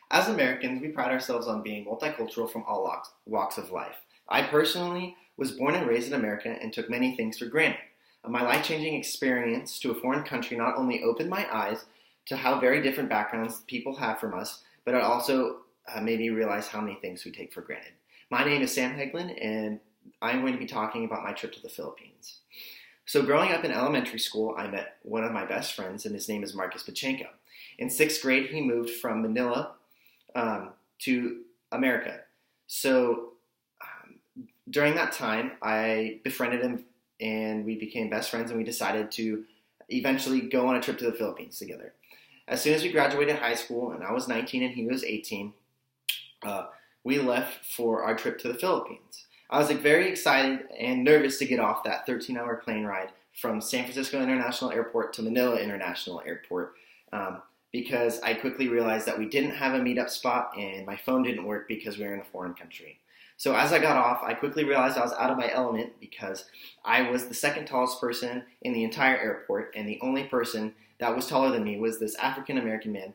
As Americans, we pride ourselves on being multicultural from all walks of life. I personally was born and raised in America and took many things for granted. My life changing experience to a foreign country not only opened my eyes to how very different backgrounds people have from us, but it also made me realize how many things we take for granted. My name is Sam Heglin, and I'm going to be talking about my trip to the Philippines. So growing up in elementary school, I met one of my best friends, and his name is Marcus Pachenko. In sixth grade, he moved from Manila to America. So during that time, I befriended him, and we became best friends, and we decided to eventually go on a trip to the Philippines together. As soon as we graduated high school, and I was 19 and he was 18, we left for our trip to the Philippines. I was very excited and nervous to get off that 13-hour plane ride from San Francisco International Airport to Manila International Airport because I quickly realized that we didn't have a meetup spot and my phone didn't work because we were in a foreign country. So as I got off, I quickly realized I was out of my element because I was the second tallest person in the entire airport, and the only person that was taller than me was this African-American man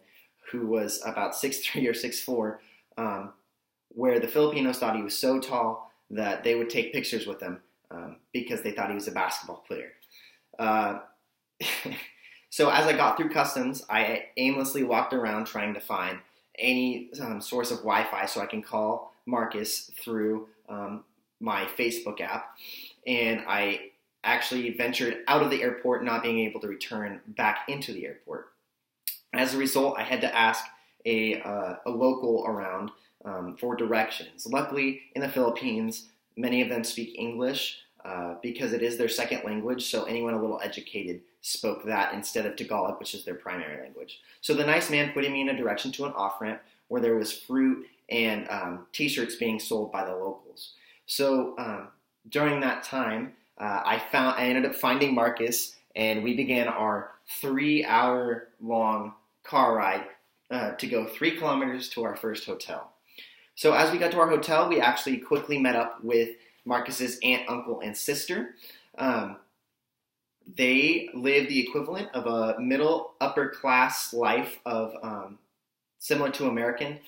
who was about 6'3" or 6'4", where the Filipinos thought he was so tall that they would take pictures with him because they thought he was a basketball player. So as I got through customs, I aimlessly walked around trying to find any source of Wi-Fi so I can call Marcus through my Facebook app. And I actually ventured out of the airport, not being able to return back into the airport. As a result, I had to ask a local around for directions. Luckily, in the Philippines, many of them speak English because it is their second language, so anyone a little educated spoke that instead of Tagalog, which is their primary language. So the nice man put me in a direction to an off-ramp where there was fruit and t-shirts being sold by the locals. So during that time, I ended up finding Marcus, and we began our 3-hour-long car ride to go 3 kilometers to our first hotel. So as we got to our hotel, we actually quickly met up with Marcus's aunt, uncle, and sister. They lived the equivalent of a middle upper class life of similar to American.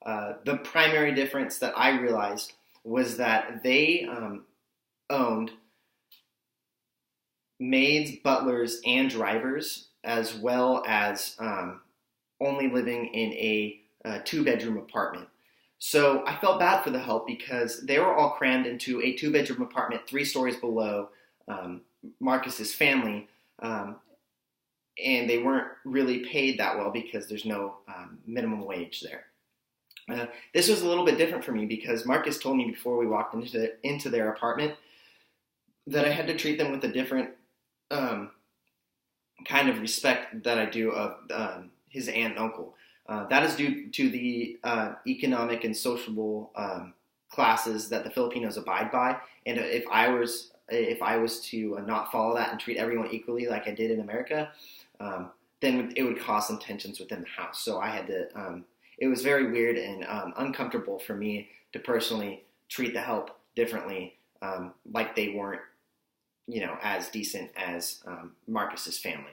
The primary difference that I realized was that they owned maids, butlers, and drivers, as well as only living in a 2-bedroom apartment. So I felt bad for the help because they were all crammed into a 2-bedroom apartment 3 stories below Marcus's family, and they weren't really paid that well because there's no minimum wage there. This was a little bit different for me because Marcus told me before we walked into their apartment that I had to treat them with a different kind of respect that I do of his aunt and uncle. That is due to the economic and social classes that the Filipinos abide by, and if I was to not follow that and treat everyone equally like I did in America, then it would cause some tensions within the house. So I had to. It was very weird and uncomfortable for me to personally treat the help differently, like they weren't, as decent as Marcus's family.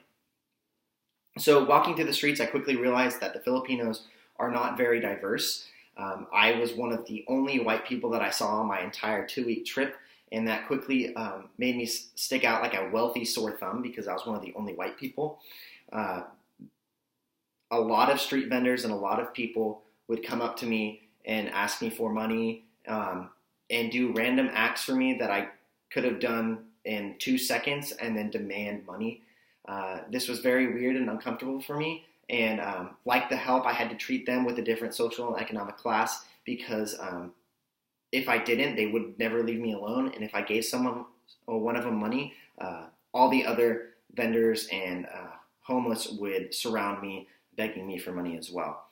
So walking through the streets, I quickly realized that the Filipinos are not very diverse. I was one of the only white people that I saw on my entire 2-week trip, and that quickly made me stick out like a wealthy sore thumb because I was one of the only white people. A lot of street vendors and a lot of people would come up to me and ask me for money and do random acts for me that I could have done in 2 seconds and then demand money. This was very weird and uncomfortable for me, and like the help, I had to treat them with a different social and economic class because if I didn't, they would never leave me alone, and if I gave someone or one of them money, all the other vendors and homeless would surround me, begging me for money as well.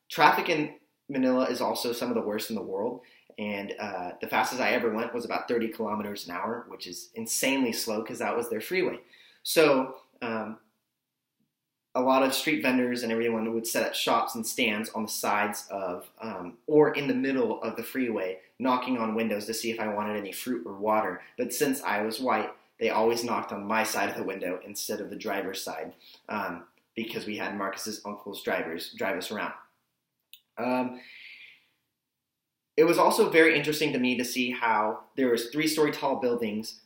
Traffic in Manila is also some of the worst in the world, and the fastest I ever went was about 30 kilometers an hour, which is insanely slow because that was their freeway. So a lot of street vendors and everyone would set up shops and stands on the sides of or in the middle of the freeway, knocking on windows to see if I wanted any fruit or water. But since I was white, they always knocked on my side of the window instead of the driver's side because we had Marcus's uncle's drivers drive us around. Um, it was also very interesting to me to see how there was three-story tall buildings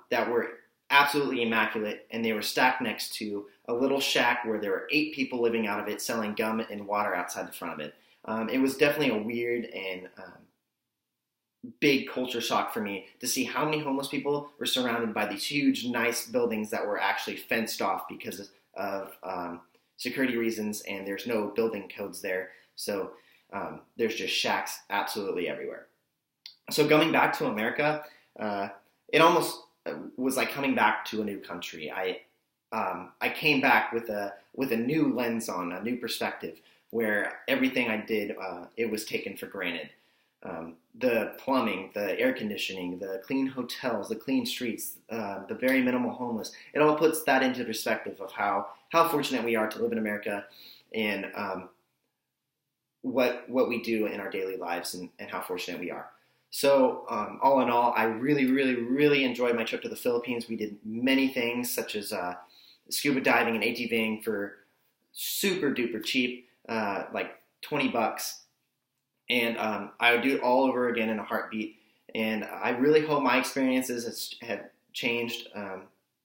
that were absolutely immaculate, and they were stacked next to a little shack where there were 8 people living out of it, selling gum and water outside the front of it. It was definitely a weird and big culture shock for me to see how many homeless people were surrounded by these huge, nice buildings that were actually fenced off because of security reasons, and there's no building codes there. So there's just shacks absolutely everywhere. So going back to America, it almost was like coming back to a new country. I came back with a new lens on, a new perspective, where everything I did, it was taken for granted. The plumbing, the air conditioning, the clean hotels, the clean streets, the very minimal homeless. It all puts that into perspective of how fortunate we are to live in America, and what we do in our daily lives, and how fortunate we are. So all in all, I really, really, really enjoyed my trip to the Philippines. We did many things, such as scuba diving and ATVing for super duper cheap, like $20. And I would do it all over again in a heartbeat. And I really hope my experiences have changed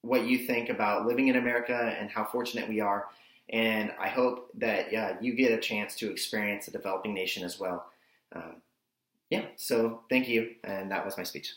what you think about living in America and how fortunate we are. And I hope that you get a chance to experience a developing nation as well. So thank you. And that was my speech.